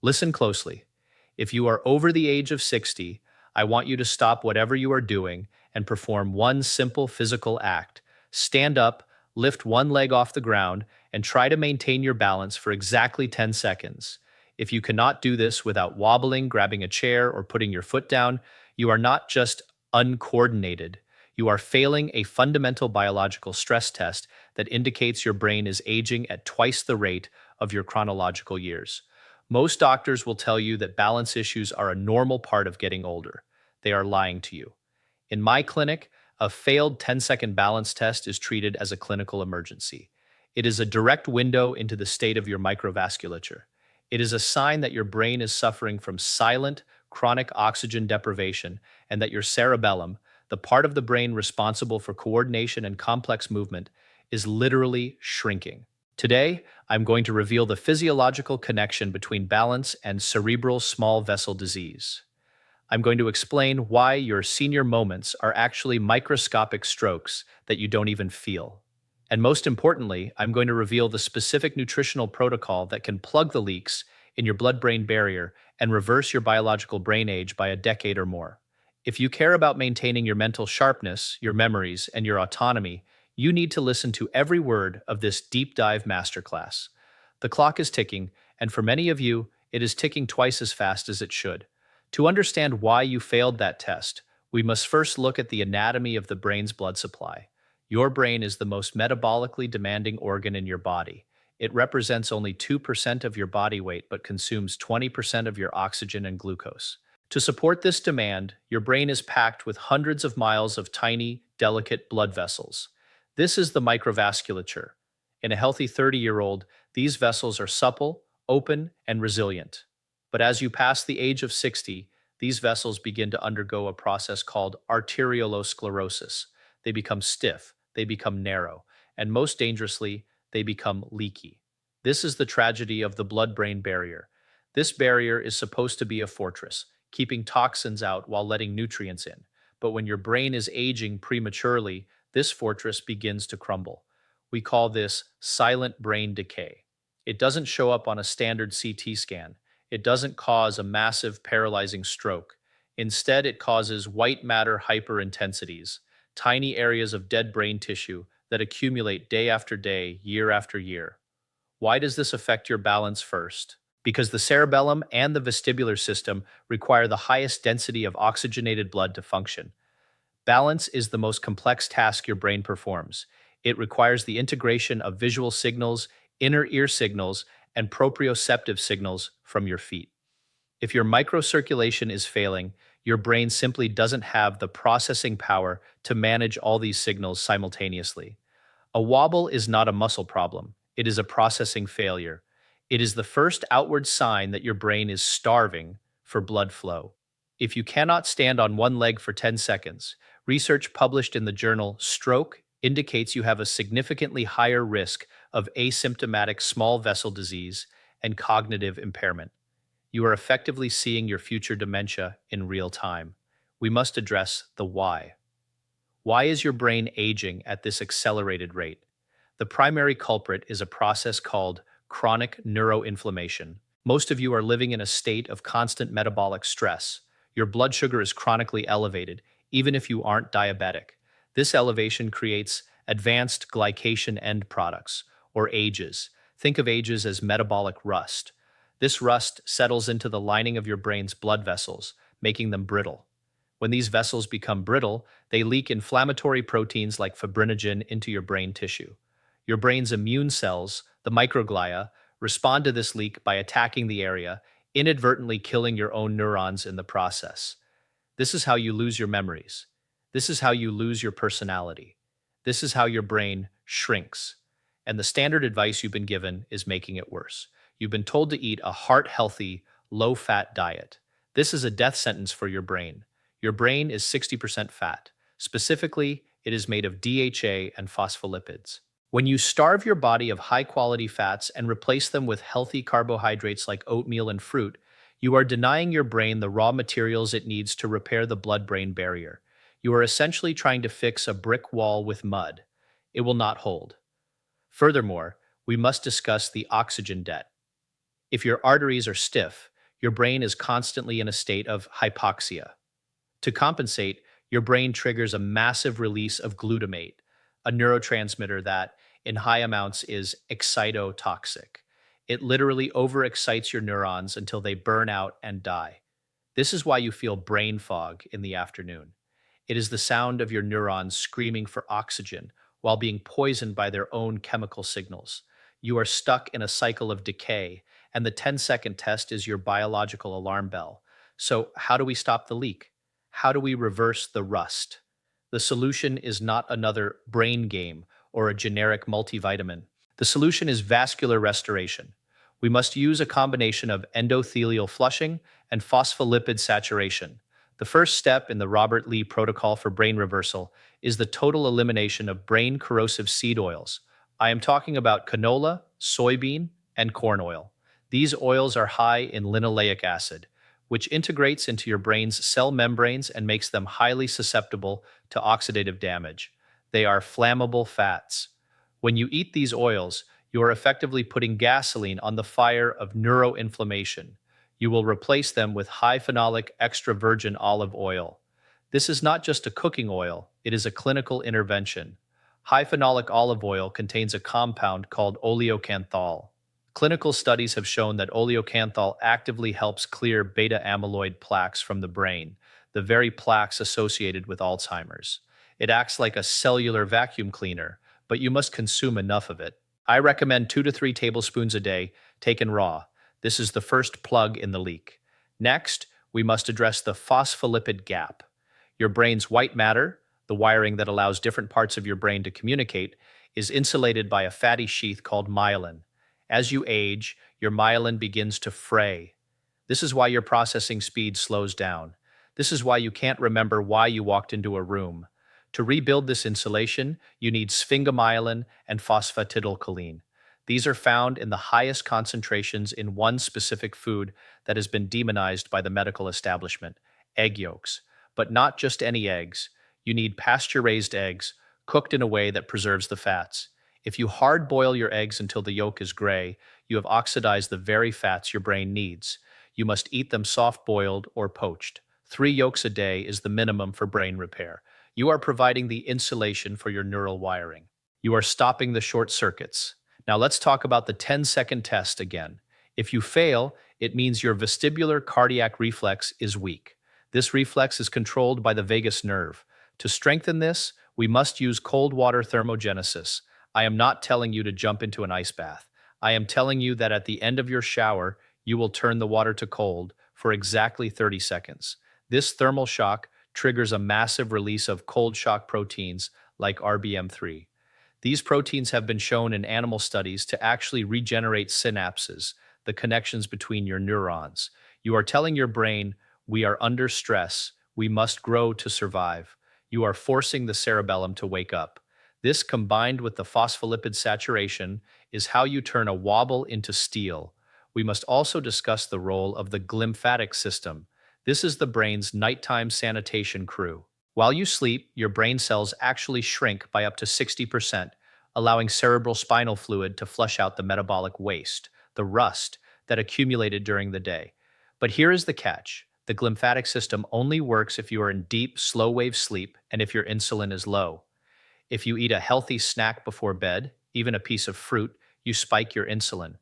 Listen closely. If you are over the age of 60, I want you to stop whatever you are doing and perform one simple physical act. Stand up, lift one leg off the ground, and try to maintain your balance for exactly 10 seconds. If you cannot do this without wobbling, grabbing a chair, or putting your foot down, you are not just uncoordinated. You are failing a fundamental biological stress test that indicates your brain is aging at twice the rate of your chronological years. Most doctors will tell you that balance issues are a normal part of getting older. They are lying to you. In my clinic, a failed 10-second balance test is treated as a clinical emergency. It is a direct window into the state of your microvasculature. It is a sign that your brain is suffering from silent, chronic oxygen deprivation and that your cerebellum, the part of the brain responsible for coordination and complex movement, is literally shrinking. Today, I'm going to reveal the physiological connection between balance and cerebral small vessel disease. I'm going to explain why your senior moments are actually microscopic strokes that you don't even feel. And most importantly, I'm going to reveal the specific nutritional protocol that can plug the leaks in your blood-brain barrier and reverse your biological brain age by a decade or more. If you care about maintaining your mental sharpness, your memories, and your autonomy, you need to listen to every word of this deep dive masterclass. The clock is ticking, and for many of you, it is ticking twice as fast as it should. To understand why you failed that test, we must first look at the anatomy of the brain's blood supply. Your brain is the most metabolically demanding organ in your body. It represents only 2% of your body weight but consumes 20% of your oxygen and glucose. To support this demand, your brain is packed with hundreds of miles of tiny, delicate blood vessels. This is the microvasculature. In a healthy 30-year-old, these vessels are supple, open, and resilient. But as you pass the age of 60, these vessels begin to undergo a process called arteriolosclerosis. They become stiff, they become narrow, and most dangerously, they become leaky. This is the tragedy of the blood-brain barrier. This barrier is supposed to be a fortress, keeping toxins out while letting nutrients in. But when your brain is aging prematurely, this fortress begins to crumble. We call this silent brain decay. It doesn't show up on a standard CT scan. It doesn't cause a massive paralyzing stroke. Instead, it causes white matter hyperintensities, tiny areas of dead brain tissue that accumulate day after day, year after year. Why does this affect your balance first? Because the cerebellum and the vestibular system require the highest density of oxygenated blood to function. Balance is the most complex task your brain performs. It requires the integration of visual signals, inner ear signals, and proprioceptive signals from your feet. If your microcirculation is failing, your brain simply doesn't have the processing power to manage all these signals simultaneously. A wobble is not a muscle problem. It is a processing failure. It is the first outward sign that your brain is starving for blood flow. If you cannot stand on one leg for 10 seconds, research published in the journal Stroke indicates you have a significantly higher risk of asymptomatic small vessel disease and cognitive impairment. You are effectively seeing your future dementia in real time. We must address the why. Why is your brain aging at this accelerated rate? The primary culprit is a process called chronic neuroinflammation. Most of you are living in a state of constant metabolic stress. Your blood sugar is chronically elevated, even if you aren't diabetic. This elevation creates advanced glycation end products, or AGEs. Think of AGEs as metabolic rust. This rust settles into the lining of your brain's blood vessels, making them brittle. When these vessels become brittle, they leak inflammatory proteins like fibrinogen into your brain tissue. Your brain's immune cells, the microglia, respond to this leak by attacking the area, inadvertently killing your own neurons in the process. This is how you lose your memories. This is how you lose your personality. This is how your brain shrinks. And the standard advice you've been given is making it worse. You've been told to eat a heart-healthy, low-fat diet. This is a death sentence for your brain. Your brain is 60% fat. Specifically, it is made of DHA and phospholipids. When you starve your body of high-quality fats and replace them with healthy carbohydrates like oatmeal and fruit, you are denying your brain the raw materials it needs to repair the blood-brain barrier. You are essentially trying to fix a brick wall with mud. It will not hold. Furthermore, we must discuss the oxygen debt. If your arteries are stiff, your brain is constantly in a state of hypoxia. To compensate, your brain triggers a massive release of glutamate, a neurotransmitter that, in high amounts, is excitotoxic. It literally overexcites your neurons until they burn out and die. This is why you feel brain fog in the afternoon. It is the sound of your neurons screaming for oxygen while being poisoned by their own chemical signals. You are stuck in a cycle of decay, and the 10-second test is your biological alarm bell. So, how do we stop the leak? How do we reverse the rust? The solution is not another brain game or a generic multivitamin. The solution is vascular restoration. We must use a combination of endothelial flushing and phospholipid saturation. The first step in the Robert Lee protocol for brain reversal is the total elimination of brain corrosive seed oils. I am talking about canola, soybean, and corn oil. These oils are high in linoleic acid, which integrates into your brain's cell membranes and makes them highly susceptible to oxidative damage. They are flammable fats. When you eat these oils, you are effectively putting gasoline on the fire of neuroinflammation. You will replace them with high phenolic extra virgin olive oil. This is not just a cooking oil, it is a clinical intervention. High phenolic olive oil contains a compound called oleocanthal. Clinical studies have shown that oleocanthal actively helps clear beta amyloid plaques from the brain, the very plaques associated with Alzheimer's. It acts like a cellular vacuum cleaner, but you must consume enough of it. I recommend 2 to 3 tablespoons a day, taken raw. This is the first plug in the leak. Next, we must address the phospholipid gap. Your brain's white matter, the wiring that allows different parts of your brain to communicate, is insulated by a fatty sheath called myelin. As you age, your myelin begins to fray. This is why your processing speed slows down. This is why you can't remember why you walked into a room. To rebuild this insulation, you need sphingomyelin and phosphatidylcholine. These are found in the highest concentrations in one specific food that has been demonized by the medical establishment, egg yolks. But not just any eggs. You need pasture-raised eggs, cooked in a way that preserves the fats. If you hard boil your eggs until the yolk is gray, you have oxidized the very fats your brain needs. You must eat them soft-boiled or poached. 3 yolks a day is the minimum for brain repair. You are providing the insulation for your neural wiring. You are stopping the short circuits. Now let's talk about the 10-second test again. If you fail, it means your vestibular cardiac reflex is weak. This reflex is controlled by the vagus nerve. To strengthen this, we must use cold water thermogenesis. I am not telling you to jump into an ice bath. I am telling you that at the end of your shower, you will turn the water to cold for exactly 30 seconds. This thermal shock triggers a massive release of cold shock proteins like RBM3. These proteins have been shown in animal studies to actually regenerate synapses, the connections between your neurons. You are telling your brain, we are under stress, we must grow to survive. You are forcing the cerebellum to wake up. This, combined with the phospholipid saturation, is how you turn a wobble into steel. We must also discuss the role of the glymphatic system. This is the brain's nighttime sanitation crew. While you sleep, your brain cells actually shrink by up to 60%, allowing cerebral spinal fluid to flush out the metabolic waste, the rust, that accumulated during the day. But here is the catch. The glymphatic system only works if you are in deep, slow-wave sleep and if your insulin is low. If you eat a healthy snack before bed, even a piece of fruit, you spike your insulin.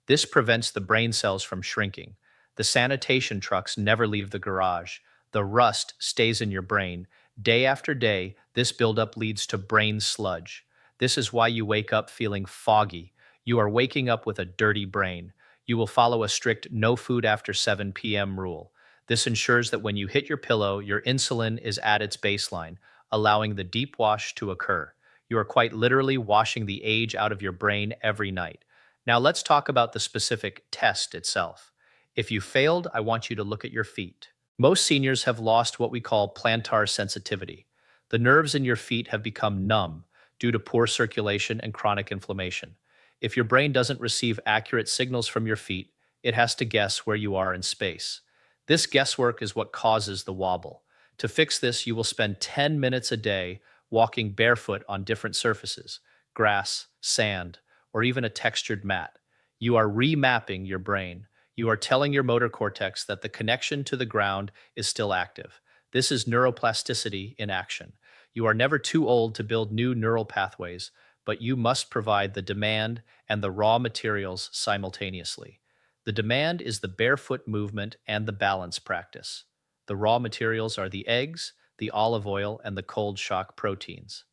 This prevents the brain cells from shrinking. The sanitation trucks never leave the garage. The rust stays in your brain. Day after day, this buildup leads to brain sludge. This is why you wake up feeling foggy. You are waking up with a dirty brain. You will follow a strict no food after 7 p.m. rule. This ensures that when you hit your pillow, your insulin is at its baseline, allowing the deep wash to occur. You are quite literally washing the age out of your brain every night. Now let's talk about the specific test itself. If you failed, I want you to look at your feet. Most seniors have lost what we call plantar sensitivity. The nerves in your feet have become numb due to poor circulation and chronic inflammation. If your brain doesn't receive accurate signals from your feet, it has to guess where you are in space. This guesswork is what causes the wobble. To fix this, you will spend 10 minutes a day walking barefoot on different surfaces, grass, sand, or even a textured mat. You are remapping your brain. You are telling your motor cortex that the connection to the ground is still active. This is neuroplasticity in action. You are never too old to build new neural pathways, but you must provide the demand and the raw materials simultaneously. The demand is the barefoot movement and the balance practice. The raw materials are the eggs, the olive oil, and the cold shock proteins.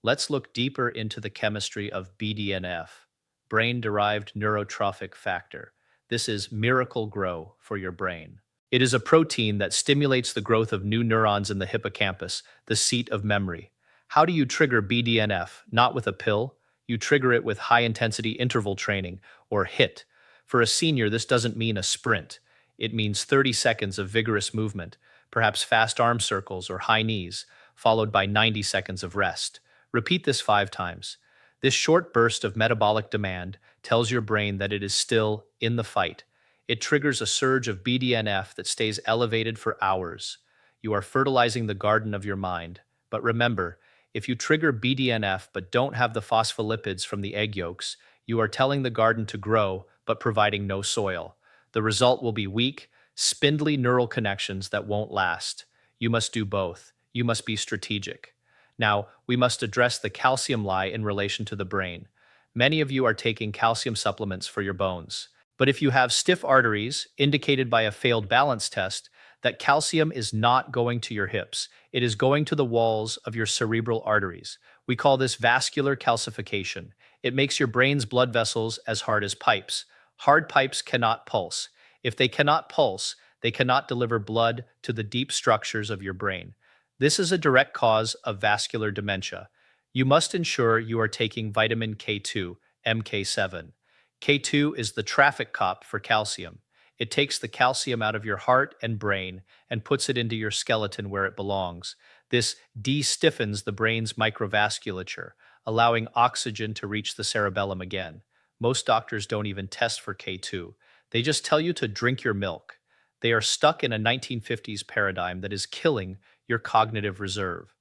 Let's look deeper into the chemistry of BDNF, brain-derived neurotrophic factor. This is miracle grow for your brain. It is a protein that stimulates the growth of new neurons in the hippocampus, the seat of memory. How do you trigger BDNF? Not with a pill. You trigger it with high-intensity interval training, or HIIT. For a senior, this doesn't mean a sprint. It means 30 seconds of vigorous movement, perhaps fast arm circles or high knees, followed by 90 seconds of rest. Repeat this 5 times. This short burst of metabolic demand tells your brain that it is still in the fight. It triggers a surge of BDNF that stays elevated for hours. You are fertilizing the garden of your mind. But remember, if you trigger BDNF but don't have the phospholipids from the egg yolks, you are telling the garden to grow but providing no soil. The result will be weak, spindly neural connections that won't last. You must do both. You must be strategic. Now, we must address the calcium lie in relation to the brain. Many of you are taking calcium supplements for your bones. But if you have stiff arteries, indicated by a failed balance test, that calcium is not going to your hips. It is going to the walls of your cerebral arteries. We call this vascular calcification. It makes your brain's blood vessels as hard as pipes. Hard pipes cannot pulse. If they cannot pulse, they cannot deliver blood to the deep structures of your brain. This is a direct cause of vascular dementia. You must ensure you are taking vitamin K2, MK7. K2 is the traffic cop for calcium. It takes the calcium out of your heart and brain and puts it into your skeleton where it belongs. This de-stiffens the brain's microvasculature, allowing oxygen to reach the cerebellum again. Most doctors don't even test for K2. They just tell you to drink your milk. They are stuck in a 1950s paradigm that is killing your cognitive reserve.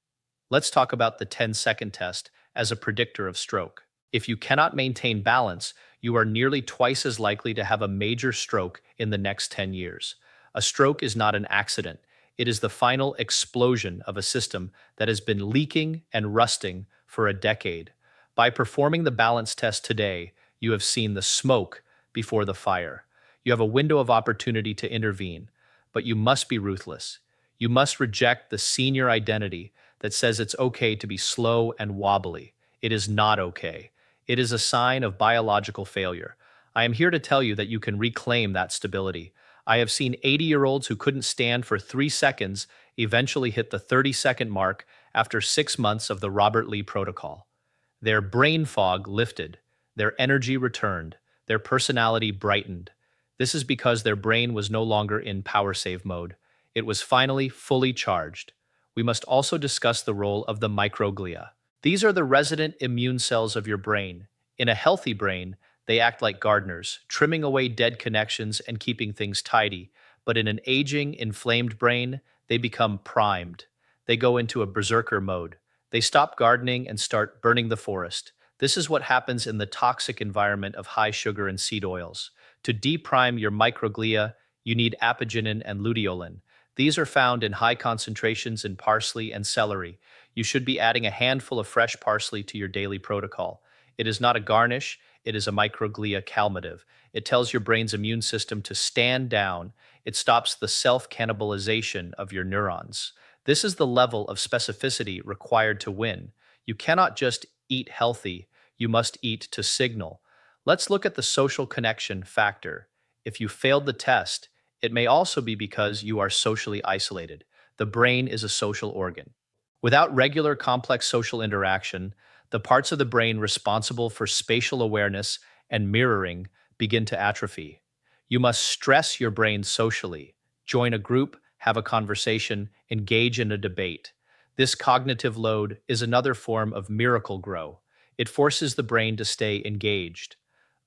Let's talk about the 10-second test as a predictor of stroke. If you cannot maintain balance, you are nearly twice as likely to have a major stroke in the next 10 years. A stroke is not an accident. It is the final explosion of a system that has been leaking and rusting for a decade. By performing the balance test today, you have seen the smoke before the fire. You have a window of opportunity to intervene, but you must be ruthless. You must reject the senior identity that says it's okay to be slow and wobbly. It is not okay. It is a sign of biological failure. I am here to tell you that you can reclaim that stability. I have seen 80-year-olds who couldn't stand for 3 seconds eventually hit the 30-second mark after 6 months of the Robert Lee protocol. Their brain fog lifted, their energy returned, their personality brightened. This is because their brain was no longer in power save mode. It was finally fully charged. We must also discuss the role of the microglia. These are the resident immune cells of your brain. In a healthy brain, they act like gardeners, trimming away dead connections and keeping things tidy. But in an aging, inflamed brain, they become primed. They go into a berserker mode. They stop gardening and start burning the forest. This is what happens in the toxic environment of high sugar and seed oils. To deprime your microglia, you need apigenin and luteolin. These are found in high concentrations in parsley and celery. You should be adding a handful of fresh parsley to your daily protocol. It is not a garnish, it is a microglia calmative. It tells your brain's immune system to stand down. It stops the self-cannibalization of your neurons. This is the level of specificity required to win. You cannot just eat healthy, you must eat to signal. Let's look at the social connection factor. If you failed the test, it may also be because you are socially isolated. The brain is a social organ. Without regular complex social interaction, the parts of the brain responsible for spatial awareness and mirroring begin to atrophy. You must stress your brain socially. Join a group, have a conversation, engage in a debate. This cognitive load is another form of miracle grow. It forces the brain to stay engaged.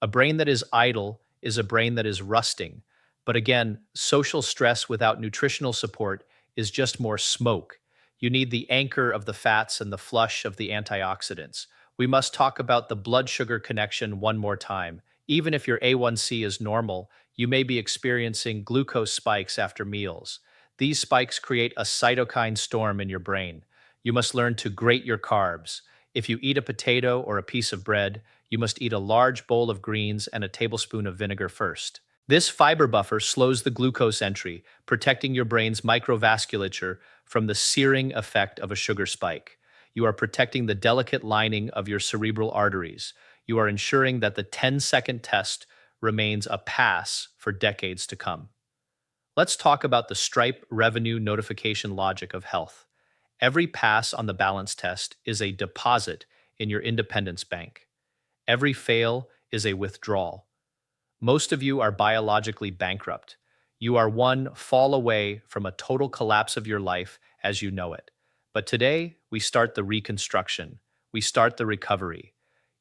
A brain that is idle is a brain that is rusting. But again, social stress without nutritional support is just more smoke. You need the anchor of the fats and the flush of the antioxidants. We must talk about the blood sugar connection one more time. Even if your A1C is normal, You may be experiencing glucose spikes after meals. These spikes create a cytokine storm in your brain. You must learn to grate your carbs. If you eat a potato or a piece of bread, you must eat a large bowl of greens and a tablespoon of vinegar first. This fiber buffer slows the glucose entry, protecting your brain's microvasculature from the searing effect of a sugar spike. You are protecting the delicate lining of your cerebral arteries. You are ensuring that the 10-second test remains a pass for decades to come. Let's talk about the Stripe revenue notification logic of health. Every pass on the balance test is a deposit in your independence bank. Every fail is a withdrawal. Most of you are biologically bankrupt. You are one fall away from a total collapse of your life as you know it. But today, we start the reconstruction. We start the recovery.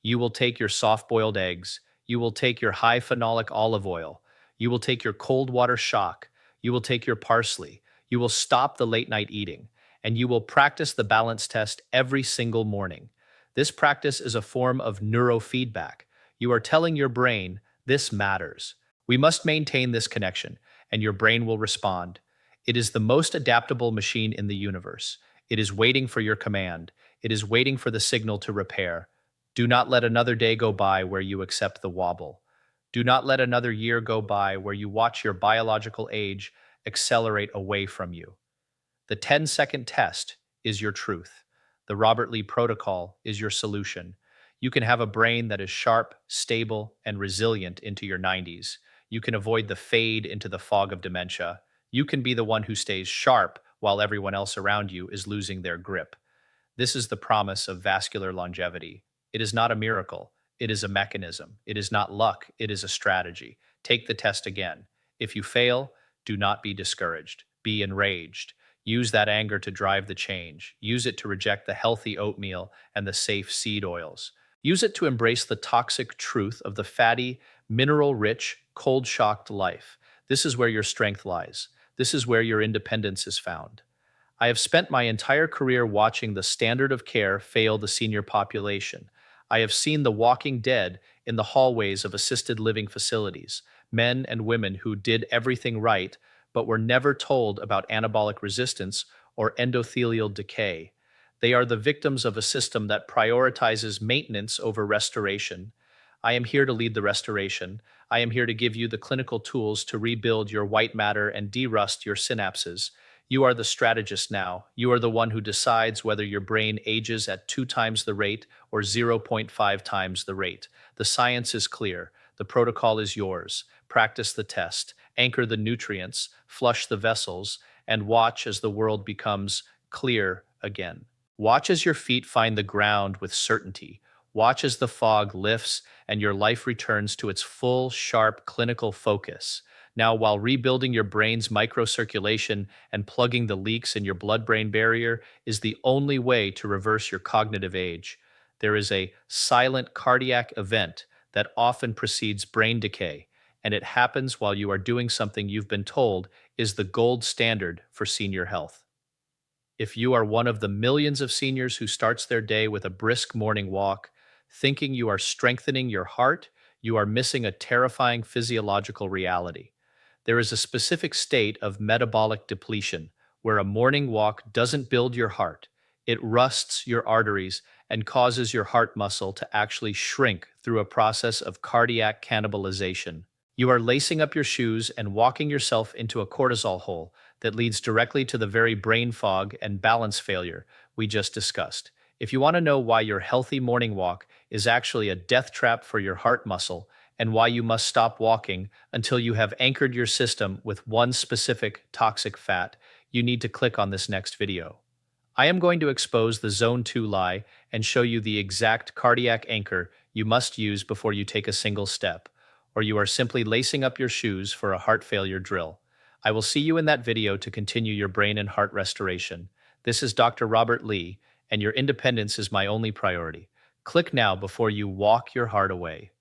You will take your soft-boiled eggs. You will take your high phenolic olive oil. You will take your cold water shock. You will take your parsley. You will stop the late-night eating. And you will practice the balance test every single morning. This practice is a form of neurofeedback. You are telling your brain, this matters. We must maintain this connection, and your brain will respond. It is the most adaptable machine in the universe. It is waiting for your command. It is waiting for the signal to repair. Do not let another day go by where you accept the wobble. Do not let another year go by where you watch your biological age accelerate away from you. The 10-second test is your truth. The Robert Lee protocol is your solution. You can have a brain that is sharp, stable, and resilient into your 90s. You can avoid the fade into the fog of dementia. You can be the one who stays sharp while everyone else around you is losing their grip. This is the promise of vascular longevity. It is not a miracle. It is a mechanism. It is not luck. It is a strategy. Take the test again. If you fail, do not be discouraged. Be enraged. Use that anger to drive the change. Use it to reject the healthy oatmeal and the safe seed oils. Use it to embrace the toxic truth of the fatty, mineral-rich, cold-shocked life. This is where your strength lies. This is where your independence is found. I have spent my entire career watching the standard of care fail the senior population. I have seen the walking dead in the hallways of assisted living facilities, men and women who did everything right, but were never told about anabolic resistance or endothelial decay. They are the victims of a system that prioritizes maintenance over restoration. I am here to lead the restoration. I am here to give you the clinical tools to rebuild your white matter and de-rust your synapses. You are the strategist now. You are the one who decides whether your brain ages at 2 times the rate or 0.5 times the rate. The science is clear. The protocol is yours. Practice the test. Anchor the nutrients. Flush the vessels. And watch as the world becomes clear again. Watch as your feet find the ground with certainty. Watch as the fog lifts and your life returns to its full, sharp, clinical focus. Now, while rebuilding your brain's microcirculation and plugging the leaks in your blood-brain barrier is the only way to reverse your cognitive age, there is a silent cardiac event that often precedes brain decay, and it happens while you are doing something you've been told is the gold standard for senior health. If you are one of the millions of seniors who starts their day with a brisk morning walk, thinking you are strengthening your heart, you are missing a terrifying physiological reality. There is a specific state of metabolic depletion where a morning walk doesn't build your heart. It rusts your arteries and causes your heart muscle to actually shrink through a process of cardiac cannibalization. You are lacing up your shoes and walking yourself into a cortisol hole that leads directly to the very brain fog and balance failure we just discussed. If you want to know why your healthy morning walk is actually a death trap for your heart muscle and why you must stop walking until you have anchored your system with one specific toxic fat, you need to click on this next video. I am going to expose the Zone 2 lie and show you the exact cardiac anchor you must use before you take a single step, or you are simply lacing up your shoes for a heart failure drill. I will see you in that video to continue your brain and heart restoration. This is Dr. Robert Lee, and your independence is my only priority. Click now before you walk your heart away.